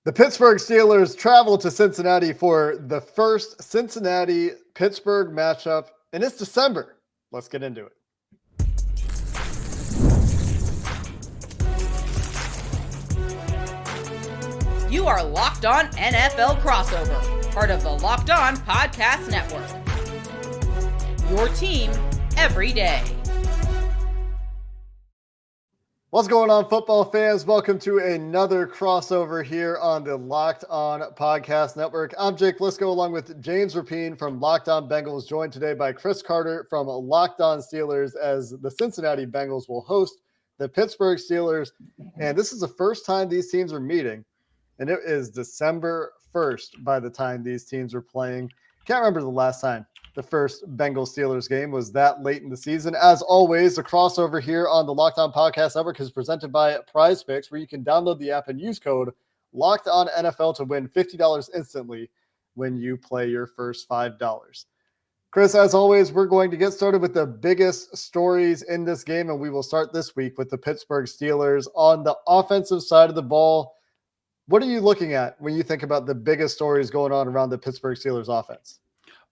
The Pittsburgh Steelers travel to Cincinnati for the first Cincinnati-Pittsburgh matchup, and it's December. Let's get into it. You are Locked On NFL Crossover, part of the Locked On Podcast Network. Your team every day. What's going on, football fans? Welcome to another crossover here on the Locked On Podcast Network. I'm Jake Liscow along with James Rapien from Locked On Bengals, joined today by Chris Carter from Locked On Steelers, as the Cincinnati Bengals will host the Pittsburgh Steelers. And this is the first time these teams are meeting, and it is December 1st by the time these teams are playing. Can't remember the last time the first Bengals-Steelers game was that late in the season. As always, the crossover here on the Locked On Podcast Network is presented by PrizePicks, where you can download the app and use code LOCKEDONNFL to win $50 instantly when you play your first $5. Chris, as always, we're going to get started with the biggest stories in this game, and we will start this week with the Pittsburgh Steelers. On the offensive side of the ball, what are you looking at when you think about the biggest stories going on around the Pittsburgh Steelers offense?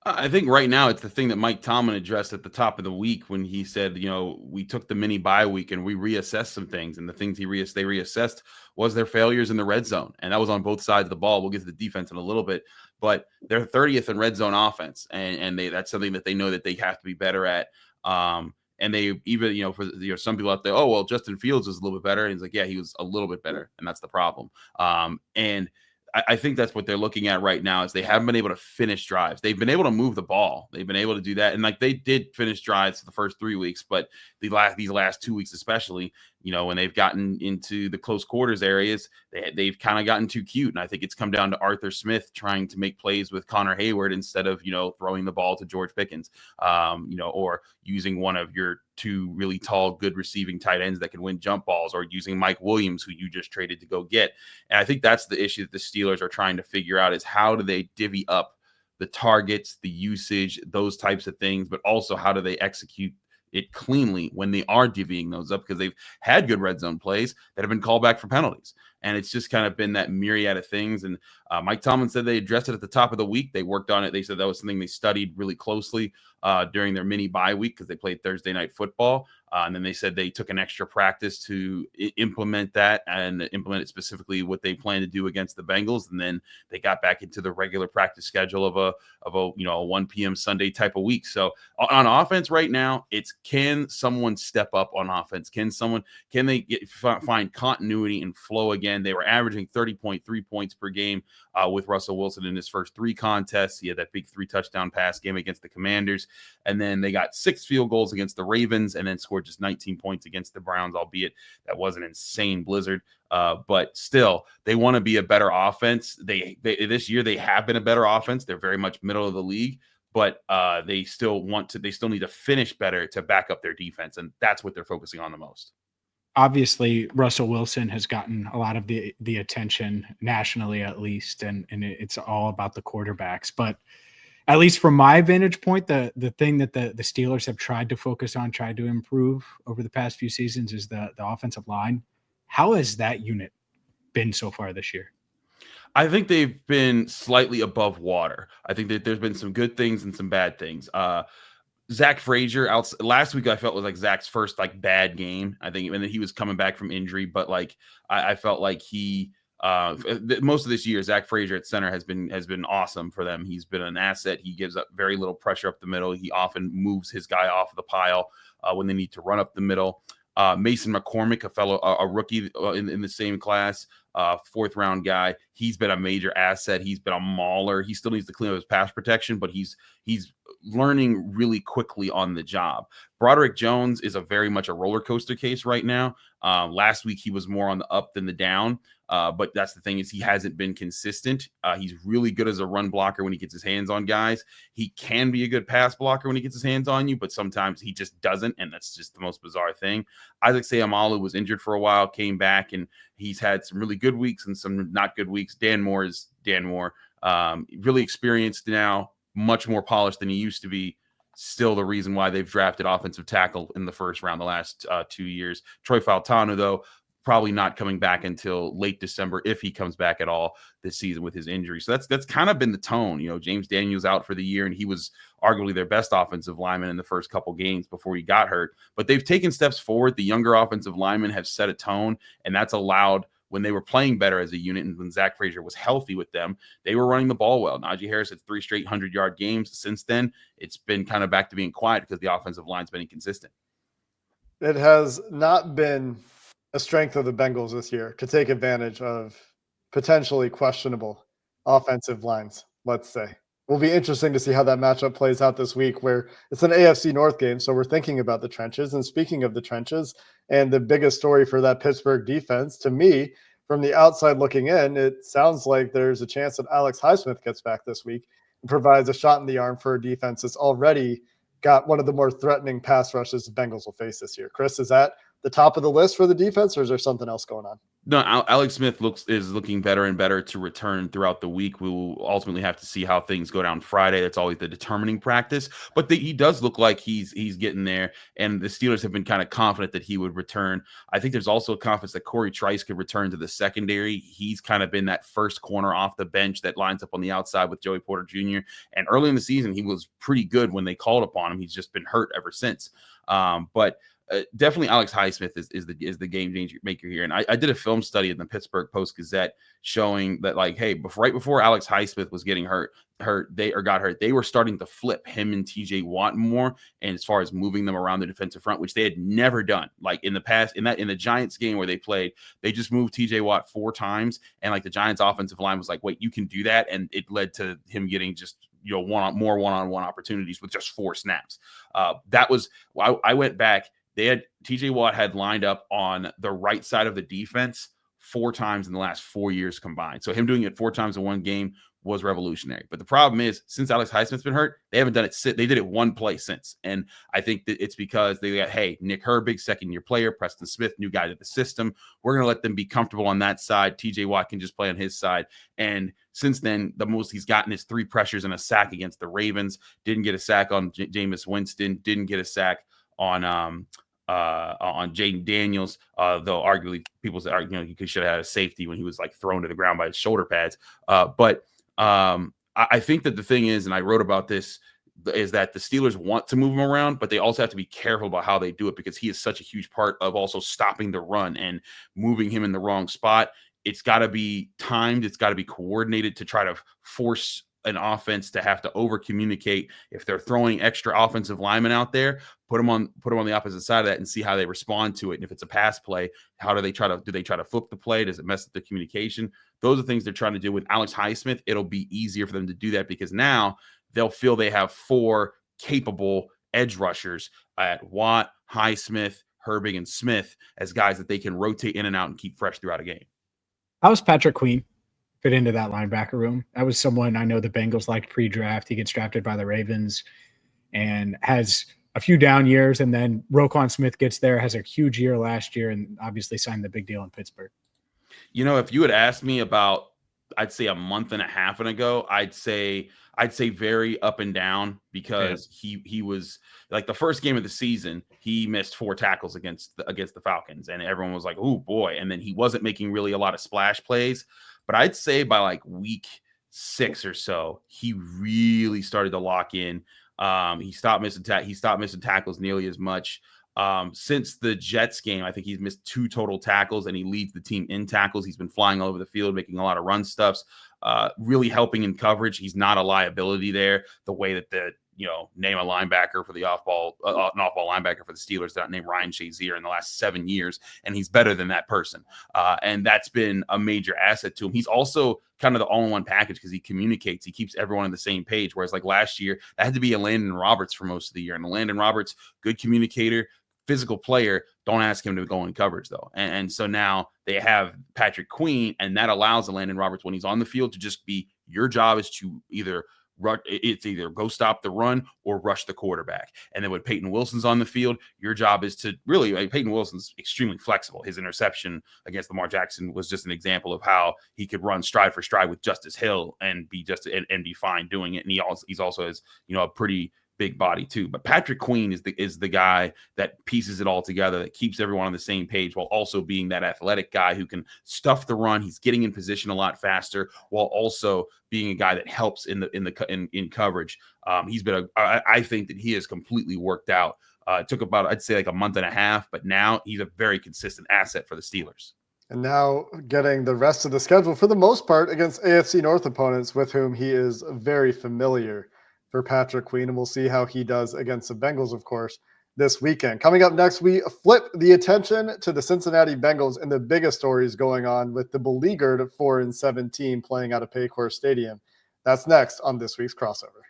I think right now it's the thing that Mike Tomlin addressed at the top of the week when he said, we took the mini bye week and we reassessed some things. And the things they reassessed was their failures in the red zone. And that was on both sides of the ball. We'll get to the defense in a little bit, but they're 30th in red zone offense. And that's something that they know that they have to be better at. And they even, for some people out there, oh, well, Justin Fields is a little bit better. And he's like, yeah, he was a little bit better. And that's the problem. And I think that's what they're looking at right now is they haven't been able to finish drives. They've been able to move the ball. They've been able to do that. And they did finish drives the first 3 weeks, but these last 2 weeks, especially, when they've gotten into the close quarters areas, they've kind of gotten too cute. And I think it's come down to Arthur Smith trying to make plays with Connor Hayward instead of, throwing the ball to George Pickens, or using one of your two really tall, good receiving tight ends that can win jump balls, or using Mike Williams, who you just traded to go get. And I think that's the issue that the Steelers are trying to figure out is how do they divvy up the targets, the usage, those types of things, but also how do they execute it cleanly when they are divvying those up, because they've had good red zone plays that have been called back for penalties. And it's just kind of been that myriad of things. And Mike Tomlin said they addressed it at the top of the week. They worked on it. They said that was something they studied really closely during their mini bye week because they played Thursday night football. And then they said they took an extra practice to implement that and implement it specifically what they plan to do against the Bengals. And then they got back into the regular practice schedule of a 1 p.m. Sunday type of week. So on offense right now, it's can someone step up on offense? Can they find continuity and flow again? They were averaging 30.3 points per game with Russell Wilson in his first 3 contests. He had that big 3-touchdown pass game against the Commanders. And then they got 6 field goals against the Ravens and then scored just 19 points against the Browns, albeit that was an insane blizzard. But still, they want to be a better offense. They this year, they have been a better offense. They're very much middle of the league, but they still need to finish better to back up their defense. And that's what they're focusing on the most. Obviously, Russell Wilson has gotten a lot of the attention nationally, at least, and it's all about the quarterbacks. But at least from my vantage point, the thing that the Steelers have tried to focus on, tried to improve over the past few seasons is the offensive line. How has that unit been so far this year? I think they've been slightly above water. I think that there's been some good things and some bad things. Zach Frazier last week, I felt was like Zach's first bad game. I think, and then he was coming back from injury, but I felt like he most of this year, Zach Frazier at center has been awesome for them. He's been an asset. He gives up very little pressure up the middle. He often moves his guy off of the pile when they need to run up the middle. Mason McCormick, a rookie in the same class, 4th round guy. He's been a major asset. He's been a mauler. He still needs to clean up his pass protection, but he's learning really quickly on the job. Broderick Jones is a very much a roller coaster case right now. Last week, he was more on the up than the down. But that's the thing is he hasn't been consistent. He's really good as a run blocker when he gets his hands on guys. He can be a good pass blocker when he gets his hands on you, but sometimes he just doesn't, and that's just the most bizarre thing. Isaac Seumalo was injured for a while, came back, and he's had some really good weeks and some not good weeks. Dan Moore is Dan Moore. Really experienced now, much more polished than he used to be. Still the reason why they've drafted offensive tackle in the first round the last 2 years. Troy Fautanu, though, probably not coming back until late December, if he comes back at all this season with his injury. So that's kind of been the tone. James Daniels out for the year, and he was arguably their best offensive lineman in the first couple games before he got hurt. But they've taken steps forward. The younger offensive linemen have set a tone, and that's allowed, when they were playing better as a unit and when Zach Frazier was healthy with them, they were running the ball well. Najee Harris had 3 straight 100-yard games. Since then, it's been kind of back to being quiet because the offensive line's been inconsistent. It has not been a strength of the Bengals this year to take advantage of potentially questionable offensive lines, let's say. Will be interesting to see how that matchup plays out this week, where it's an AFC North game, so we're thinking about the trenches. And speaking of the trenches, and the biggest story for that Pittsburgh defense, to me, from the outside looking in, it sounds like there's a chance that Alex Highsmith gets back this week and provides a shot in the arm for a defense that's already got one of the more threatening pass rushes the Bengals will face this year. Chris, is that the top of the list for the defense, or is there something else going on? No, Alex Smith is looking better and better to return throughout the week. We will ultimately have to see how things go down Friday. That's always the determining practice. But he does look like he's getting there, and the Steelers have been kind of confident that he would return. I think there's also a confidence that Corey Trice could return to the secondary. He's kind of been that first corner off the bench that lines up on the outside with Joey Porter Jr. And early in the season, he was pretty good when they called upon him. He's just been hurt ever since. But definitely Alex Highsmith is the game changer maker here. And I did a film study in the Pittsburgh Post-Gazette showing that, like, hey, right before Alex Highsmith was getting got hurt, they were starting to flip him and TJ Watt more, and as far as moving them around the defensive front, which they had never done. Like in the past, in the Giants game where they played, they just moved TJ Watt 4 times, and like the Giants offensive line was like, wait, you can do that? And it led to him getting just more one-on-one opportunities with just 4 snaps. That was, I went back. TJ Watt had lined up on the right side of the defense 4 times in the last 4 years combined. So him doing it 4 times in one game was revolutionary. But the problem is, since Alex Highsmith's been hurt, they haven't done it. They did it 1 play since. And I think that it's because they got, hey, Nick Herbig, second-year player, Preston Smith, new guy to the system. We're going to let them be comfortable on that side. TJ Watt can just play on his side. And since then, the most he's gotten is 3 pressures and a sack against the Ravens. Didn't get a sack on Jameis Winston. Didn't get a sack on Jaden Daniels, though arguably people say, he should have had a safety when he was like thrown to the ground by his shoulder pads. But I think that the thing is, and I wrote about this, is that the Steelers want to move him around, but they also have to be careful about how they do it, because he is such a huge part of also stopping the run and moving him in the wrong spot. It's got to be timed. It's got to be coordinated to try to force an offense to have to over communicate. If they're throwing extra offensive linemen out there, put them on the opposite side of that and see how they respond to it. And if it's a pass play, do they try to flip the play? Does it mess up the communication? Those are things they're trying to do with Alex Highsmith. It'll be easier for them to do that, because now they'll feel they have 4 capable edge rushers at Watt, Highsmith, Herbig, and Smith as guys that they can rotate in and out and keep fresh throughout a game. How's Patrick Queen fit into that linebacker room? That was someone I know the Bengals liked pre-draft. He gets drafted by the Ravens and has a few down years, and then Roquan Smith gets there, has a huge year last year, and obviously signed the big deal in Pittsburgh. If you had asked me about, I'd say a month and a half ago, I'd say very up and down, because he was like, the first game of the season, he missed 4 tackles against the Falcons, and everyone was like, oh boy. And then he wasn't making really a lot of splash plays. But I'd say by like week 6 or so, he really started to lock in. He stopped missing tackles nearly as much. Since the Jets game, I think he's missed 2 total tackles, and he leads the team in tackles. He's been flying all over the field, making a lot of run stuffs, really helping in coverage. He's not a liability there, the way that name a linebacker for the an off-ball linebacker for the Steelers that named Ryan Shazier in the last 7 years, and he's better than that person. And that's been a major asset to him. He's also kind of the all-in-one package, because he communicates. He keeps everyone on the same page, whereas like last year, that had to be a Landon Roberts for most of the year. And Landon Roberts, good communicator, physical player. Don't ask him to go in coverage, though. And so now they have Patrick Queen, and that allows Landon Roberts, when he's on the field, to just be, your job is to either go stop the run or rush the quarterback. And then when Peyton Wilson's on the field, your job is to really, Peyton Wilson's extremely flexible. His interception against Lamar Jackson was just an example of how he could run stride for stride with Justice Hill and be fine doing it. And he's also has, a pretty big body too. But Patrick Queen is the guy that pieces it all together, that keeps everyone on the same page while also being that athletic guy who can stuff the run. He's getting in position a lot faster while also being a guy that helps in coverage. He's been I think that he has completely worked out. It took about, I'd say, like a month and a half, but now he's a very consistent asset for the Steelers. And now getting the rest of the schedule for the most part against AFC North opponents with whom he is very familiar for Patrick Queen. And we'll see how he does against the Bengals, of course, this weekend. Coming up next, we flip the attention to the Cincinnati Bengals and the biggest stories going on with the beleaguered 4-7 team playing out of Paycor Stadium. That's next on this week's crossover.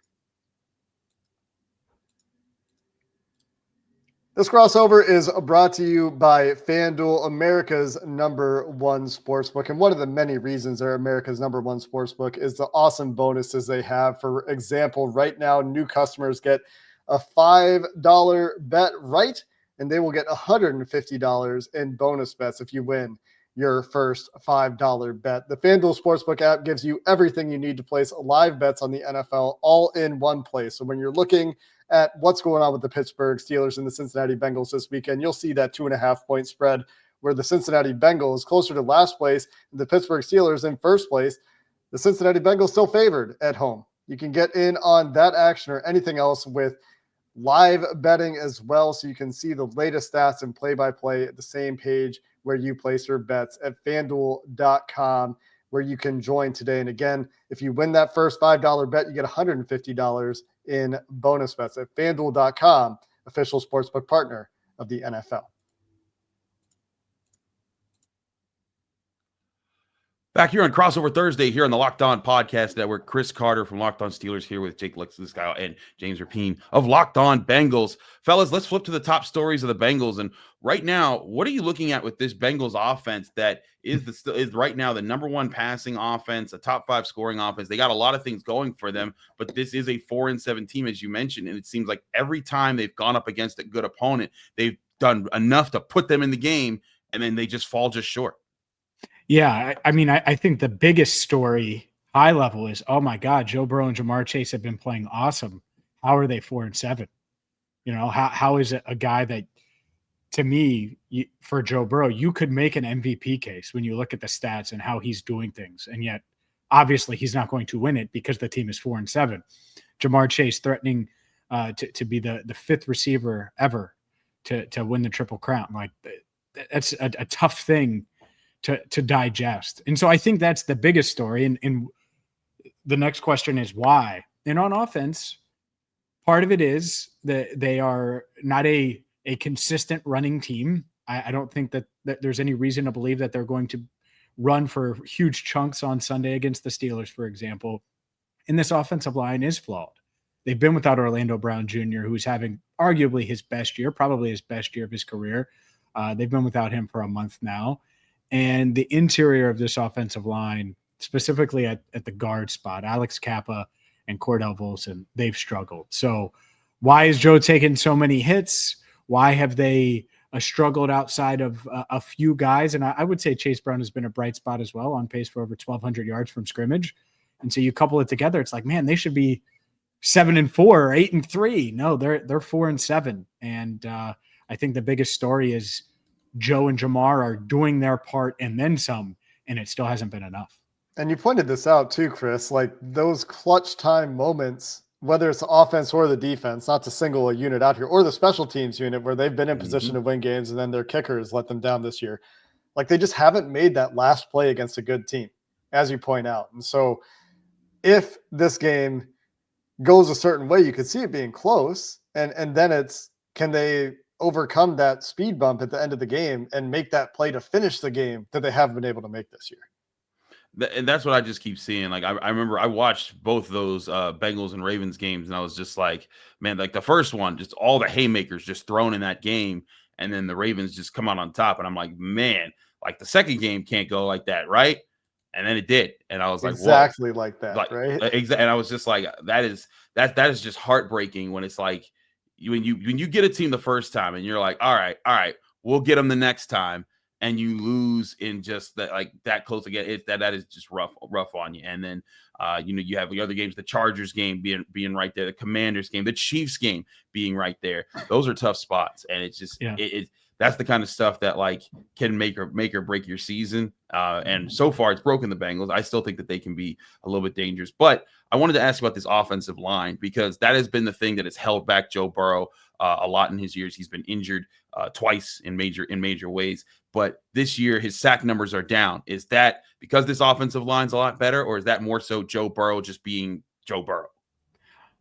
This crossover is brought to you by FanDuel, America's #1 sportsbook. And one of the many reasons they're America's #1 sportsbook is the awesome bonuses they have. For example, right now, new customers get a $5 bet right, and they will get $150 in bonus bets if you win your first $5 bet. The FanDuel Sportsbook app gives you everything you need to place live bets on the NFL all in one place. So when you're looking at what's going on with the Pittsburgh Steelers and the Cincinnati Bengals this weekend, you'll see that 2.5-point spread where the Cincinnati Bengals closer to last place and the Pittsburgh Steelers in first place. The Cincinnati Bengals still favored at home. You can get in on that action or anything else with live betting as well, so you can see the latest stats and play-by-play at the same page where you place your bets at FanDuel.com, where you can join today. And again, if you win that first $5 bet, you get $150 in bonus bets at FanDuel.com, official sportsbook partner of the NFL. Back here on Crossover Thursday here on the Locked On Podcast Network, Chris Carter from Locked On Steelers here with Jake Liscow and James Rapien of Locked On Bengals. Fellas, let's flip to the top stories of the Bengals. And right now, what are you looking at with this Bengals offense that is right now the #1 passing offense, a top 5 scoring offense? They got a lot of things going for them, but this is a 4-7 team, as you mentioned, and it seems like every time they've gone up against a good opponent, they've done enough to put them in the game, and then they just fall just short. Yeah, I mean, I think the biggest story, high level, is, oh my God, Joe Burrow and Jamar Chase have been playing awesome. How are they 4-7? You know, how is it a guy that, to me, for Joe Burrow, you could make an MVP case when you look at the stats and how he's doing things, and yet obviously he's not going to win it because the team is 4-7. Jamar Chase threatening to be the 5th receiver ever to win the Triple Crown. Like, that's a tough thing to digest. And so I think that's the biggest story. And the next question is why? And on offense, part of it is that they are not a consistent running team. I don't think that there's any reason to believe that they're going to run for huge chunks on Sunday against the Steelers, for example. And this offensive line is flawed. They've been without Orlando Brown Jr., who's having arguably his best year, probably his best year of his career. They've been without him for a month now. And the interior of this offensive line, specifically at the guard spot, Alex Kappa and Cordell Volson, they've struggled. So why is Joe taking so many hits? Why have they struggled outside of a few guys? And I would say Chase Brown has been a bright spot as well, on pace for over 1,200 yards from scrimmage. And so you couple it together, it's like, man, they should be 7-4 or 8-3. No, they're 4-7. And I think the biggest story is Joe and Jamar are doing their part and then some, and it still hasn't been enough. And you pointed this out too, Chris, like those clutch time moments, whether it's the offense or the defense, not to single a unit out here, or the special teams unit where they've been in position to win games and then their kickers let them down this year. Like, they just haven't made that last play against a good team, as you point out. And so if this game goes a certain way, you could see it being close. And then it's, can they overcome that speed bump at the end of the game and make that play to finish the game that they haven't been able to make this year? And that's what I just keep seeing. Like, I remember I watched both those Bengals and Ravens games, and I was just like, man, like the first one, just all the haymakers just thrown in that game, and then the Ravens just come out on top. And I'm like, man, like the second game can't go like that, right? And then it did. And I was like, exactly like that, like, right? And I was just like, that is just heartbreaking when it's like, when you get a team the first time and you're like, all right, we'll get them the next time. and you lose in just that, like that close again, that is just rough on you. And then you have the other games, the Chargers game being right there, the Commanders game, the Chiefs game being right there. Those are tough spots, and it's just that's the kind of stuff that like can make or break your season. And so far, it's broken the Bengals. I still think that they can be a little bit dangerous. But I wanted to ask about this offensive line, because that has been the thing that has held back Joe Burrow a lot in his years. He's been injured twice in major ways. But this year, his sack numbers are down. Is that because this offensive line's a lot better, or is that more so Joe Burrow just being Joe Burrow?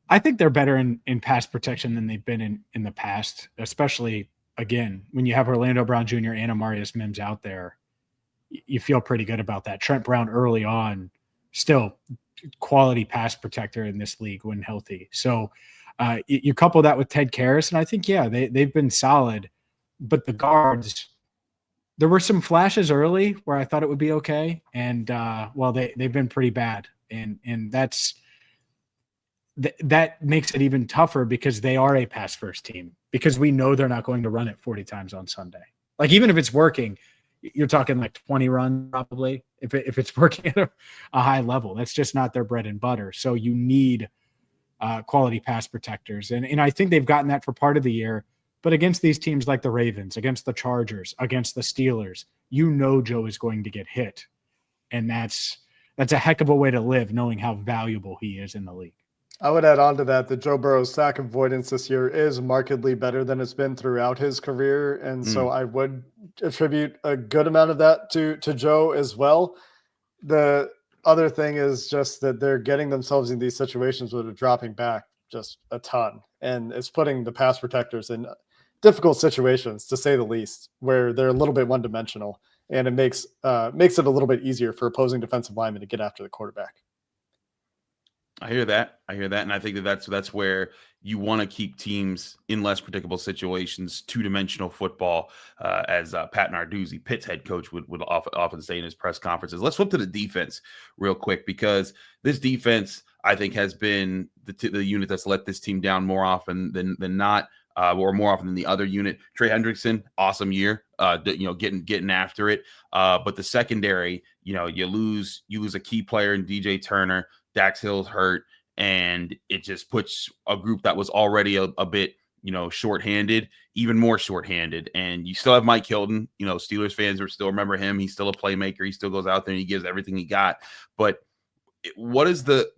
I think they're better in pass protection than they've been in the past, especially, again, when you have Orlando Brown Jr. and Amarius Mims out there. You feel pretty good about that. Trent Brown early on, still quality pass protector in this league when healthy. So you couple that with Ted Karras, and I think, they've been solid. But the guards, there were some flashes early where I thought it would be okay. And, they've been pretty bad. And that makes it even tougher, because they are a pass-first team, because we know they're not going to run it 40 times on Sunday. Like, even if it's working, you're talking like 20 runs probably if it's working at a high level. That's just not their bread and butter. So you need quality pass protectors. And I think they've gotten that for part of the year. But against these teams like the Ravens, against the Chargers, against the Steelers, Joe is going to get hit. And that's a heck of a way to live, knowing how valuable he is in the league. I would add on to that Joe Burrow's sack avoidance this year is markedly better than it's been throughout his career. And so I would attribute a good amount of that to Joe as well. The other thing is just that they're getting themselves in these situations where they're dropping back just a ton. And it's putting the pass protectors in difficult situations, to say the least, where they're a little bit one-dimensional. And it makes it a little bit easier for opposing defensive linemen to get after the quarterback. I hear that. And I think that's where you want to keep teams in less predictable situations, two-dimensional football, as Pat Narduzzi, Pitt's head coach, would often say in his press conferences. Let's flip to the defense real quick, because this defense, I think, has been the unit that's let this team down more often than not, or more often than the other unit. Trey Hendrickson, awesome year, getting after it. But the secondary, you lose a key player in DJ Turner. Dax Hill's hurt, and it just puts a group that was already a bit, shorthanded, even more shorthanded. And you still have Mike Hilton. Steelers fans will still remember him. He's still a playmaker. He still goes out there and he gives everything he got. But what is the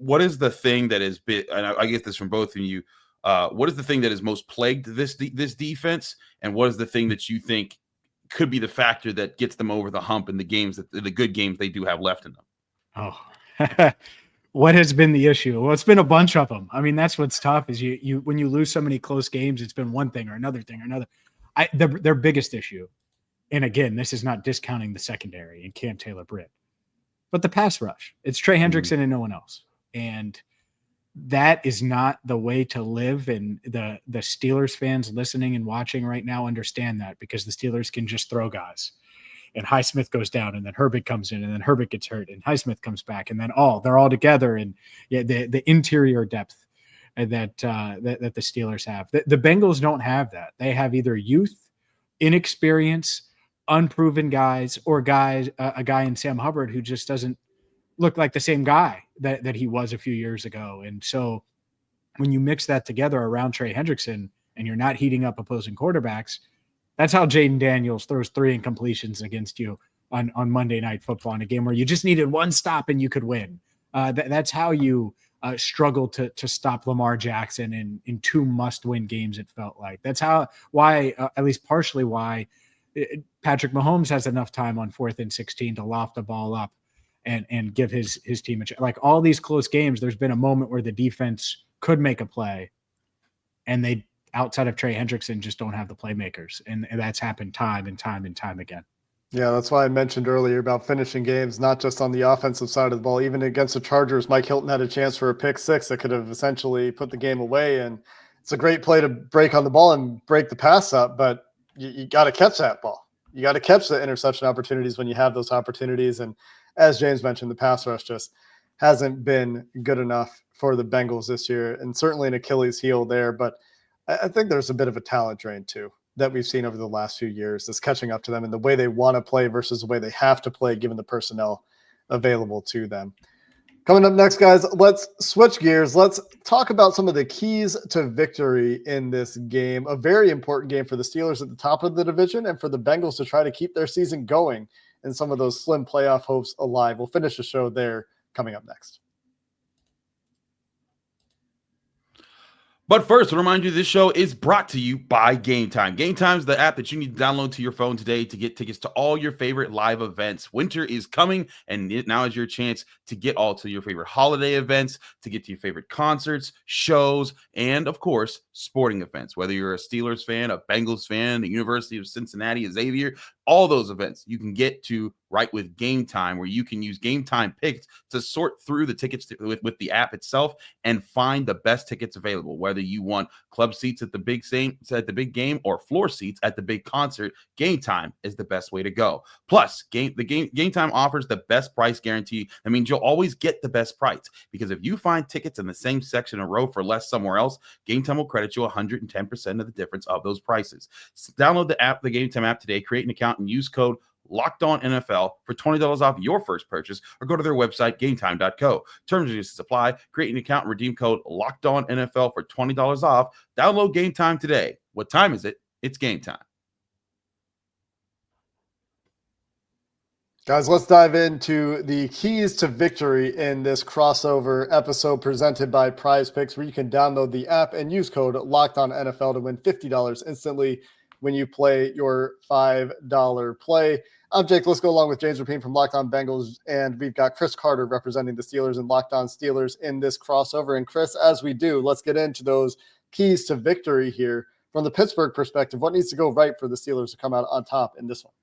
thing that has been, and I get this from both of you, what is the thing that has most plagued this defense, and what is the thing that you think could be the factor that gets them over the hump in the good games they do have left in them? Oh, what has been the issue? Well, it's been a bunch of them. I mean, that's what's tough is you when you lose so many close games, it's been one thing or another thing or another. Their biggest issue, and again, this is not discounting the secondary and Cam Taylor-Britt, but the pass rush. It's Trey Hendrickson and no one else. And that is not the way to live. And the Steelers fans listening and watching right now understand that, because the Steelers can just throw guys. And Highsmith goes down, and then Herbig comes in, and then Herbig gets hurt, and Highsmith comes back, and then they're all together. And the interior depth that the Steelers have. The Bengals don't have that. They have either youth, inexperience, unproven guys, or a guy in Sam Hubbard who just doesn't look like the same guy that he was a few years ago. And so when you mix that together around Trey Hendrickson, and you're not heating up opposing quarterbacks, that's how Jaden Daniels throws 3 incompletions against you on Monday Night Football in a game where you just needed one stop and you could win. That's how you struggle to stop Lamar Jackson in 2 must-win games, it felt like. That's why at least partially why Patrick Mahomes has enough time on 4th and 16 to loft the ball up and give his team a chance. Like all these close games, there's been a moment where the defense could make a play, and they, outside of Trey Hendrickson, just don't have the playmakers. And that's happened time and time and time again. Yeah, that's why I mentioned earlier about finishing games, not just on the offensive side of the ball. Even against the Chargers, Mike Hilton had a chance for a pick 6 that could have essentially put the game away. And it's a great play to break on the ball and break the pass up, but you got to catch that ball. You got to catch the interception opportunities when you have those opportunities. And as James mentioned, the pass rush just hasn't been good enough for the Bengals this year, and certainly an Achilles heel there. But I think there's a bit of a talent drain too. that we've seen over the last few years that's catching up to them and the way they want to play versus the way they have to play given the personnel available to them. Coming up next, guys, let's switch gears. Let's talk about some of the keys to victory in this game, a very important game for the Steelers at the top of the division and for the Bengals to try to keep their season going and some of those slim playoff hopes alive. We'll finish the show there coming up next. But first, I remind you this show is brought to you by Gametime. Gametime is the app that you need to download to your phone today to get tickets to all your favorite live events. Winter is coming, and now is your chance to get all to your favorite holiday events, to get to your favorite concerts, shows, and, of course, sporting events. Whether you're a Steelers fan, a Bengals fan, the University of Cincinnati, Xavier, all those events you can get to right with Gametime, where you can use Gametime Picks to sort through the tickets with the app itself and find the best tickets available. Whether you want club seats at the big game or floor seats at the big concert, Gametime is the best way to go. Plus, Gametime offers the best price guarantee. That means you'll always get the best price, because if you find tickets in the same section in a row for less somewhere else, Gametime will credit you 110% of the difference of those prices. Download the Gametime app today, create an account, and use code LOCKEDONNFL for $20 off your first purchase, or go to their website, gametime.co. Terms and conditions apply. Create an account and redeem code LOCKEDONNFL for $20 off. Download Gametime today. What time is it? It's game time. Guys, let's dive into the keys to victory in this crossover episode presented by PrizePicks, where you can download the app and use code LOCKEDONNFL to win $50 instantly when you play your $5 play. I'm Jake Liscow along with James Rapien from Locked On Bengals, and we've got Chris Carter representing the Steelers and Locked On Steelers in this crossover. And Chris, as we do, let's get into those keys to victory here. From the Pittsburgh perspective, what needs to go right for the Steelers to come out on top in this one?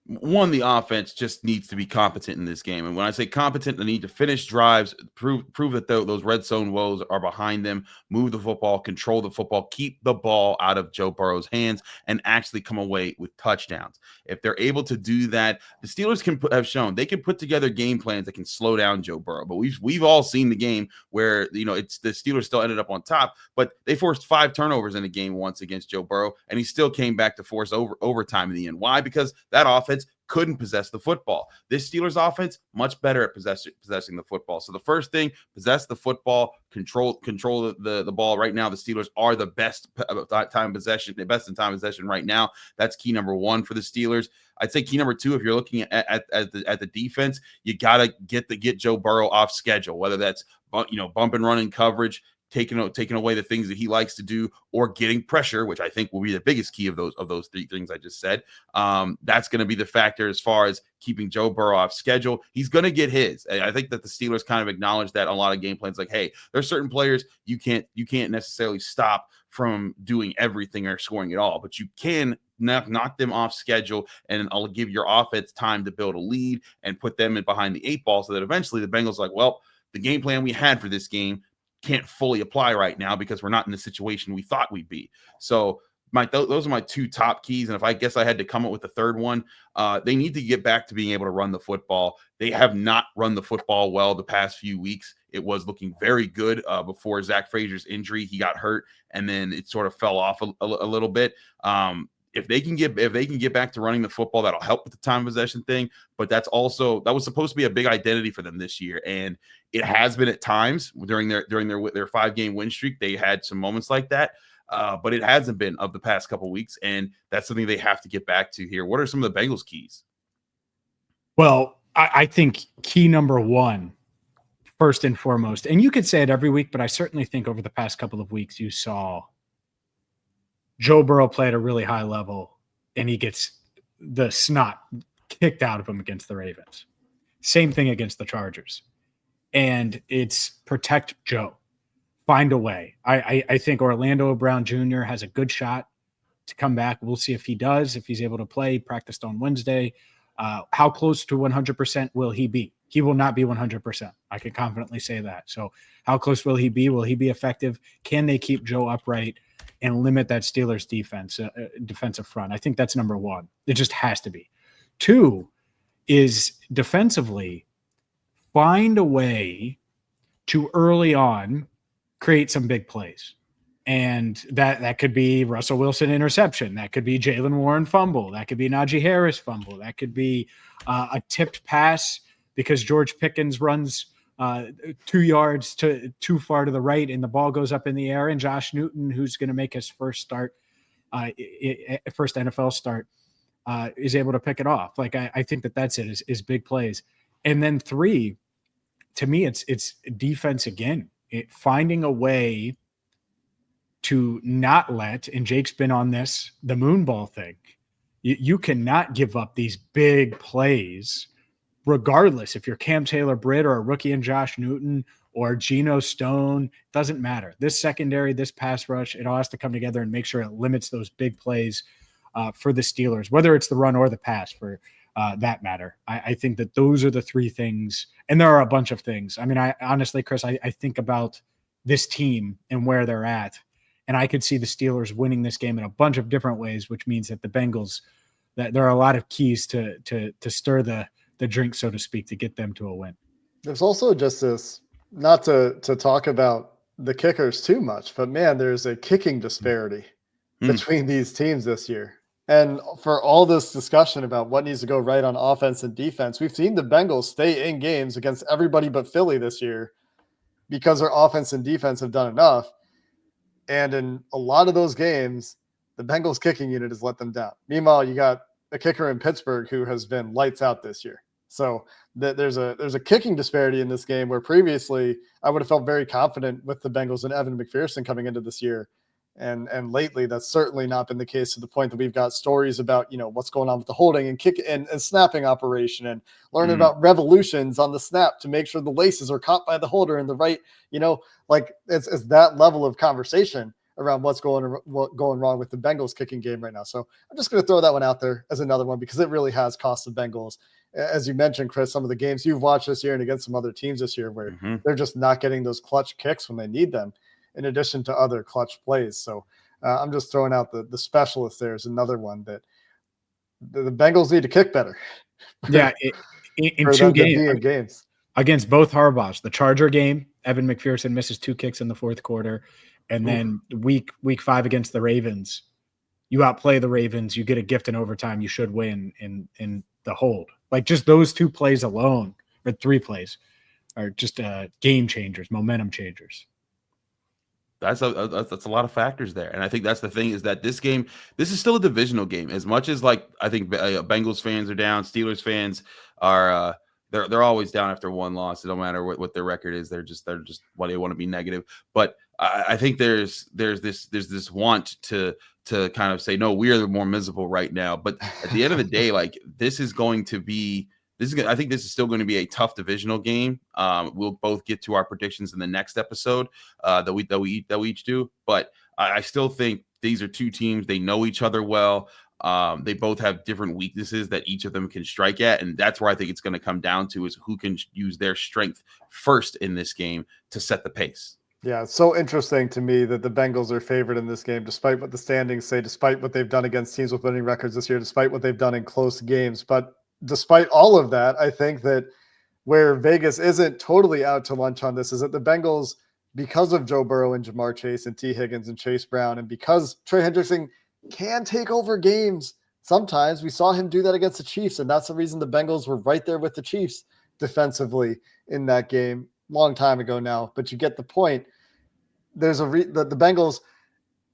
One, the offense just needs to be competent in this game. And when I say competent, they need to finish drives, prove that those red zone woes are behind them, move the football, control the football, keep the ball out of Joe Burrow's hands, and actually come away with touchdowns. If they're able to do that, the Steelers have shown they can put together game plans that can slow down Joe Burrow. But we've all seen the game where, it's the Steelers still ended up on top, but they forced 5 turnovers in a game once against Joe Burrow, and he still came back to force overtime in the end. Why? Because that offense couldn't possess the football. This Steelers offense, much better at possessing the football. So the first thing, possess the football, control the ball. Right now, the Steelers are the best in time possession right now. That's key number 1 for the Steelers. I'd say key number 2, if you're looking at the defense, you got to get Joe Burrow off schedule, whether that's bump and run in coverage, taking away the things that he likes to do, or getting pressure, which I think will be the biggest key of those 3 things I just said. That's going to be the factor as far as keeping Joe Burrow off schedule. He's going to get his. I think that the Steelers kind of acknowledge that on a lot of game plans, like, hey, there's certain players you can't necessarily stop from doing everything or scoring it all, but you can knock them off schedule, and I'll give your offense time to build a lead and put them in behind the 8 ball, so that eventually the Bengals are like, well, the game plan we had for this game can't fully apply right now because we're not in the situation we thought we'd be. So those are my 2 top keys. And if I guess I had to come up with the third one, they need to get back to being able to run the football. They have not run the football well the past few weeks. It was looking very good before Zach Frazier's injury. He got hurt, and then it sort of fell off a little bit. If they can get back to running the football, that'll help with the time possession thing. But that was supposed to be a big identity for them this year, and it has been at times during their 5-game win streak. They had some moments like that, but it hasn't been of the past couple weeks, and that's something they have to get back to here. What are some of the Bengals keys? Well, I think key number 1, first and foremost, and you could say it every week, but I certainly think over the past couple of weeks you saw Joe Burrow play at a really high level, and he gets the snot kicked out of him against the Ravens. Same thing against the Chargers. And it's protect Joe. Find a way. I think Orlando Brown Jr. has a good shot to come back. We'll see if he does, if he's able to play. Practiced on Wednesday. How close to 100% will he be? He will not be 100%. I can confidently say that. So how close will he be? Will he be effective? Can they keep Joe upright and limit that Steelers defensive front? I think that's number 1. It just has to be. 2 is defensively, find a way to early on create some big plays. And that could be Russell Wilson interception. That could be Jalen Warren fumble. That could be Najee Harris fumble. That could be a tipped pass because George Pickens runs 2 yards too far to the right and the ball goes up in the air. And Josh Newton, who's going to make his first NFL start, is able to pick it off. Like I think that's it is big plays. And then 3, to me, it's defense again. Finding a way to not let, and Jake's been on this, the moonball thing. You cannot give up these big plays, regardless if you're Cam Taylor-Britt or a rookie in Josh Newton or Geno Stone. Doesn't matter. This secondary, this pass rush, it all has to come together and make sure it limits those big plays for the Steelers, whether it's the run or the pass for that matter. I think that those are the 3 things, and there are a bunch of things. I mean, I honestly, Chris, I think about this team and where they're at, and I could see the Steelers winning this game in a bunch of different ways, which means that the Bengals, that there are a lot of keys to stir the drink, so to speak, to get them to a win. There's also just this, not to talk about the kickers too much, but man, there's a kicking disparity between these teams this year. And for all this discussion about what needs to go right on offense and defense, we've seen the Bengals stay in games against everybody but Philly this year because their offense and defense have done enough. And in a lot of those games, the Bengals kicking unit has let them down. Meanwhile, you got a kicker in Pittsburgh who has been lights out this year. So there's a kicking disparity in this game where previously I would have felt very confident with the Bengals and Evan McPherson coming into this year. And lately, that's certainly not been the case, to the point that we've got stories about, what's going on with the holding and kick and snapping operation, and learning about revolutions on the snap to make sure the laces are caught by the holder in the right, it's that level of conversation around what's going wrong with the Bengals kicking game right now. So I'm just going to throw that one out there as another one, because it really has cost the Bengals. As you mentioned, Chris, some of the games you've watched this year and against some other teams this year where they're just not getting those clutch kicks when they need them, in addition to other clutch plays. So I'm just throwing out the specialist there is another one that the Bengals need to kick better. Yeah, in 2 games against both Harbaughs. The Charger game, Evan McPherson misses 2 kicks in the 4th quarter. And then week 5 against the Ravens, you outplay the Ravens, you get a gift in overtime, you should win in the hold. Like, just those 2 plays alone, or 3 plays, are just game changers, momentum changers. That's a lot of factors there. And I think that's the thing, is that this is still a divisional game. As much as, like, I think Bengals fans are down, Steelers fans are they're always down after 1 loss. It don't matter what their record is. They're just why they want to be negative. But I think there's this want to kind of say, no, we are the more miserable right now. But at the end of the day, like, I think this is still going to be a tough divisional game. We'll both get to our predictions in the next episode that we each do. But I still think these are 2 teams. They know each other well. They both have different weaknesses that each of them can strike at. And that's where I think it's going to come down to, is who can use their strength first in this game to set the pace. Yeah, it's so interesting to me that the Bengals are favored in this game, despite what the standings say, despite what they've done against teams with winning records this year, despite what they've done in close games. But despite all of that, I think that where Vegas isn't totally out to lunch on this is that the Bengals, because of Joe Burrow and Jamar Chase and T. Higgins and Chase Brown, and because Trey Hendrickson can take over games sometimes, we saw him do that against the Chiefs, and that's the reason the Bengals were right there with the Chiefs defensively in that game, long time ago now. But you get the point. There's the Bengals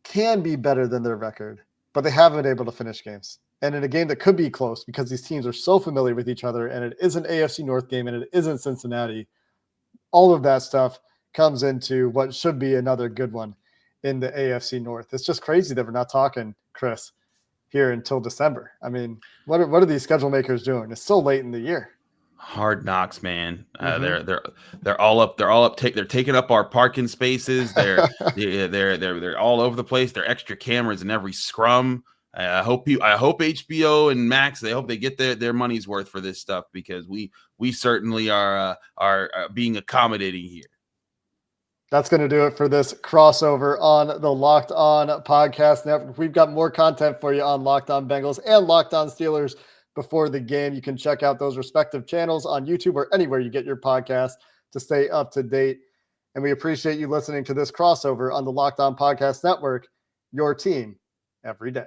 can be better than their record, but they haven't been able to finish games. And in a game that could be close, because these teams are so familiar with each other, and it is an AFC North game, and it isn't Cincinnati, all of that stuff comes into what should be another good one in the AFC North. It's just crazy that we're not talking, Chris, here until December. I mean, what are these schedule makers doing? It's so late in the year. Hard knocks, man. They're all up. They're taking up our parking spaces. They're all over the place. They're extra cameras in every scrum. I hope HBO and Max, they hope they get their money's worth for this stuff, because we certainly are being accommodating here. That's going to do it for this crossover on the Locked On Podcast Network. We've got more content for you on Locked On Bengals and Locked On Steelers before the game. You can check out those respective channels on YouTube or anywhere you get your podcast to stay up to date. and we appreciate you listening to this crossover on the Locked On Podcast Network, your team every day.